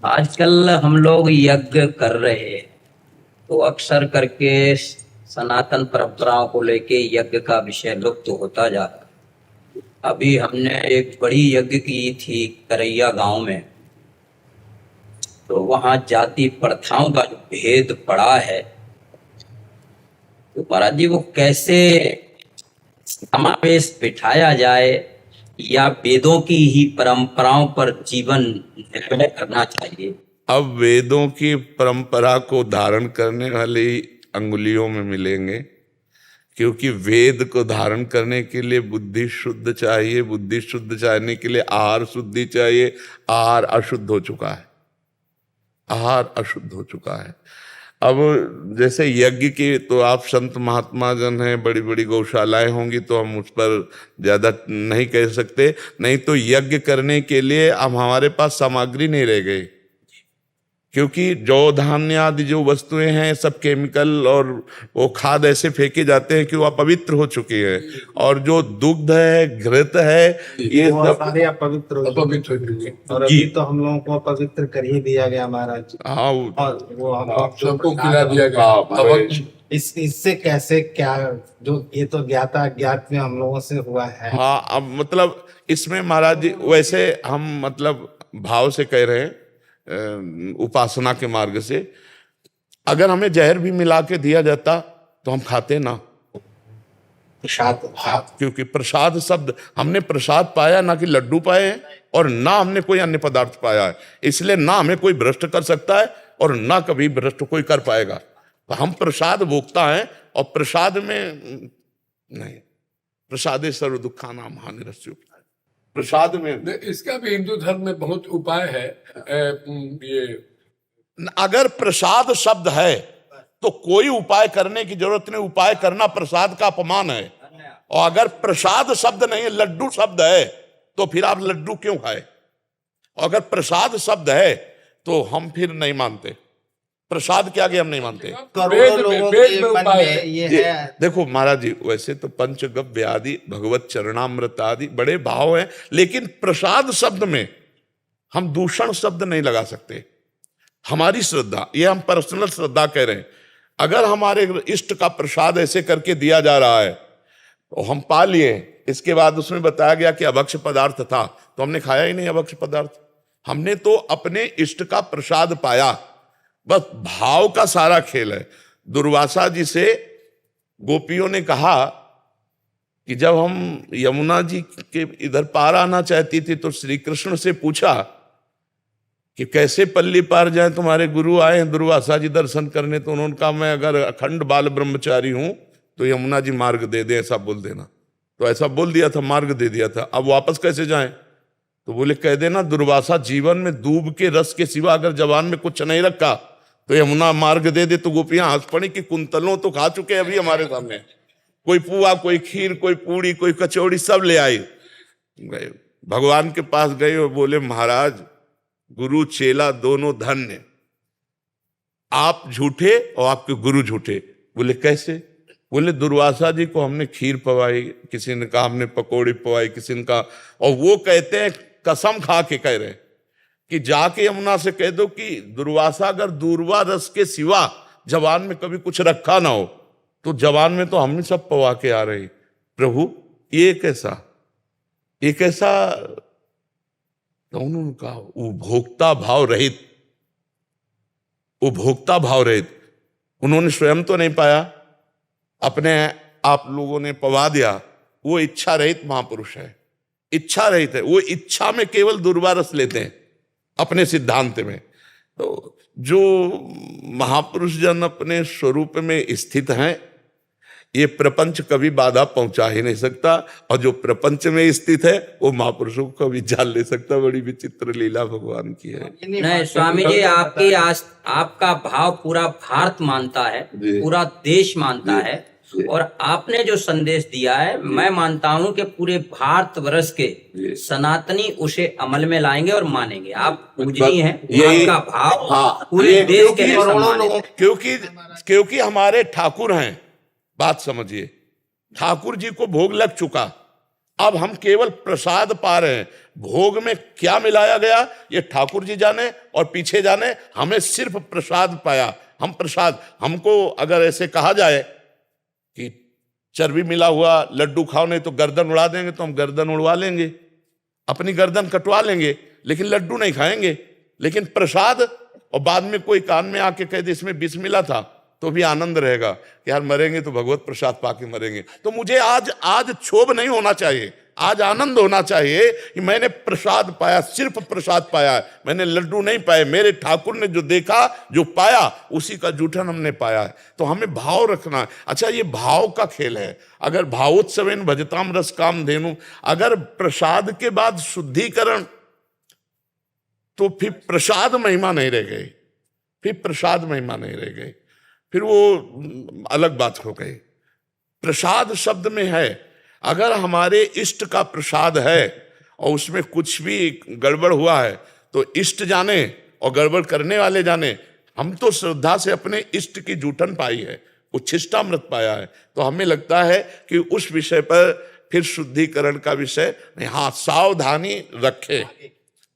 आजकल हम लोग यज्ञ कर रहे हैं तो अक्सर करके सनातन परंपराओं को लेके यज्ञ का विषय लुप्त होता जा रहा है। अभी हमने एक बड़ी यज्ञ की थी करैया गांव में। तो वहां जाति प्रथाओं का जो भेद पड़ा है, तो महाराज जी वो कैसे समावेश बिठाया जाए, या वेदों की ही परंपराओं पर जीवन निर्णय करना चाहिए। अब वेदों की परंपरा को धारण करने वाले अंगुलियों में मिलेंगे, क्योंकि वेद को धारण करने के लिए बुद्धि शुद्ध चाहिए, बुद्धि शुद्ध चाहने के लिए आहार शुद्धि चाहिए। आहार अशुद्ध हो चुका है, आहार अशुद्ध हो चुका है। अब जैसे यज्ञ की तो आप संत महात्मा जन हैं, बड़ी बड़ी गौशालाएं होंगी, तो हम उस पर ज्यादा नहीं कह सकते। नहीं तो यज्ञ करने के लिए अब हमारे पास सामग्री नहीं रह गई, क्योंकि जौ धान्य आदि जो वस्तुएं हैं सब केमिकल और वो खाद ऐसे फेंके जाते हैं कि वो अपवित्र हो चुकी है। और जो दुग्ध है, घृत है, ये सब सारे अपवित्र हो चुके। और अभी तो हम लोगों को अपवित्र कर ही दिया गया महाराज। हाँ, और वो हम लोग सबको खिला दिया गया। इससे कैसे क्या, जो ये तो ज्ञाता अज्ञात में हम लोगों से हुआ है। हाँ, अब मतलब इसमें महाराज जी वैसे हम मतलब भाव से कह रहे हैं, उपासना के मार्ग से। अगर हमें जहर भी मिला के दिया जाता तो हम खाते ना, प्रसाद। क्योंकि प्रसाद शब्द हमने प्रसाद पाया, ना कि लड्डू पाए हैं, और ना हमने कोई अन्य पदार्थ पाया है। इसलिए ना हमें कोई भ्रष्ट कर सकता है और ना कभी भ्रष्ट कोई कर पाएगा। तो हम प्रसाद भोगता है, और प्रसाद में नहीं, प्रसादे सर्व दुखानां हानिरस्यो। प्रसाद में इसका भी हिंदू धर्म में बहुत उपाय है। ये अगर प्रसाद शब्द है तो कोई उपाय करने की जरूरत नहीं। उपाय करना प्रसाद का अपमान है। और अगर प्रसाद शब्द नहीं है, लड्डू शब्द है, तो फिर आप लड्डू क्यों खाए। और अगर प्रसाद शब्द है तो हम फिर नहीं मानते, प्रसाद के आगे हम नहीं मानते। करोड़ों लोगों के मन में ये है। देखो महाराज जी, वैसे तो पंचगव्य आदि, भगवत चरणामृत आदि बड़े भाव हैं, लेकिन प्रसाद शब्द में हम दूषण शब्द नहीं लगा सकते। हमारी श्रद्धा, ये हम पर्सनल श्रद्धा कह रहे हैं। अगर हमारे इष्ट का प्रसाद ऐसे करके दिया जा रहा है तो हम पा लिए, इसके बाद उसमें बताया गया कि अभक्ष पदार्थ था, तो हमने खाया ही नहीं अभक्ष पदार्थ। हमने तो अपने इष्ट का प्रसाद पाया। बस भाव का सारा खेल है। दुर्वासा जी से गोपियों ने कहा कि जब हम यमुना जी के इधर पार आना चाहती थी तो श्री कृष्ण से पूछा कि कैसे पल्ली पार जाए, तुम्हारे गुरु आए हैं दुर्वासा जी दर्शन करने। तो उन्होंने कहा, मैं अगर अखंड बाल ब्रह्मचारी हूं तो यमुना जी मार्ग दे दे, ऐसा बोल देना। तो ऐसा बोल दिया था, मार्ग दे दिया था। अब वापस कैसे जाएं? तो बोले, कह देना दुर्वासा जीवन में दूब के रस के सिवा अगर जवान में कुछ नहीं रखा तो यमुना मार्ग दे दे। तो गोपियां हंस पड़ी कि कुंतलों तो खा चुके अभी हमारे सामने, कोई पुआ, कोई खीर, कोई पूड़ी, कोई कचौड़ी, सब ले आई। गए भगवान के पास गए और बोले, महाराज गुरु चेला दोनों धन्य, आप झूठे और आपके गुरु झूठे। बोले कैसे? बोले दुर्वासा जी को हमने खीर पवाई, किसी ने कहा हमने पकौड़ी पवाई, किसी ने कहा, और वो कहते हैं कसम खा के कह रहे कि जाके यमुना से कह दो कि दुर्वासा अगर दूरवा रस के सिवा जवान में कभी कुछ रखा ना हो तो जवान में तो हम ही सब पवा के आ रहे। प्रभु ये कैसा, ये कैसा? तो उन्होंने कहा उपभोक्ता भाव रहित, उपभोक्ता भाव रहित। उन्होंने स्वयं तो नहीं पाया, अपने आप लोगों ने पवा दिया। वो इच्छा रहित महापुरुष है, इच्छा रहित है। वो इच्छा में केवल दुर्वा रस लेते हैं अपने सिद्धांत में। तो जो महापुरुष जन अपने स्वरूप में स्थित हैं, ये प्रपंच कभी बाधा पहुंचा ही नहीं सकता। और जो प्रपंच में स्थित है वो महापुरुषों को कभी जान ले सकता। बड़ी विचित्र लीला भगवान की है। नहीं स्वामी जी, आपका भाव पूरा भारत मानता है, पूरा देश मानता है, और आपने जो संदेश दिया है, मैं मानता हूं कि पूरे भारतवर्ष के सनातनी उसे अमल में लाएंगे और मानेंगे। आप पूजनीय हैं, आपका भाव पूरे देश के लिए सम्मानित। क्योंकि हमारे ठाकुर हैं, बात समझिए, ठाकुर जी को भोग लग चुका, अब हम केवल प्रसाद पा रहे हैं, भोग में क्या मिलाया गया ये ठाकुर जी जाने और पीछे जाने, हमें सिर्फ प्रसाद पाया। हम प्रसाद, हमको अगर ऐसे कहा जाए कि चर्बी मिला हुआ लड्डू खाओ नहीं तो गर्दन उड़ा देंगे, तो हम गर्दन उड़वा लेंगे, अपनी गर्दन कटवा लेंगे, लेकिन लड्डू नहीं खाएंगे। लेकिन प्रसाद, और बाद में कोई कान में आके कह दे इसमें विष मिला था, तो भी आनंद रहेगा कि यार मरेंगे तो भगवत प्रसाद पाके मरेंगे। तो मुझे आज क्षोभ नहीं होना चाहिए, आज आनंद होना चाहिए कि मैंने प्रसाद पाया, सिर्फ प्रसाद पाया है, मैंने लड्डू नहीं पाए। मेरे ठाकुर ने जो देखा, जो पाया, उसी का जूठन हमने पाया है। तो हमें भाव रखना है। अच्छा, ये भाव का खेल है। अगर भावोत्सवेन भजताम रस काम धेनु, अगर प्रसाद के बाद शुद्धिकरण, तो फिर प्रसाद महिमा नहीं रह गई, फिर प्रसाद महिमा नहीं रह गई, फिर वो अलग बात हो गई। प्रसाद शब्द में है, अगर हमारे इष्ट का प्रसाद है और उसमें कुछ भी गड़बड़ हुआ है तो इष्ट जाने और गड़बड़ करने वाले जाने। हम तो श्रद्धा से अपने इष्ट की जूठन पाई है, उच्छिष्टामृत पाया है, तो हमें लगता है कि उस विषय पर फिर शुद्धिकरण का विषय नहीं। हाँ, सावधानी रखे,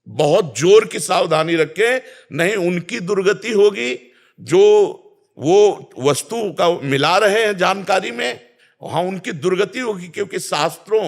बहुत जोर की सावधानी रखे, नहीं उनकी दुर्गति होगी जो वो वस्तु का मिला रहे हैं जानकारी में, वहां उनकी दुर्गति होगी। क्योंकि शास्त्रों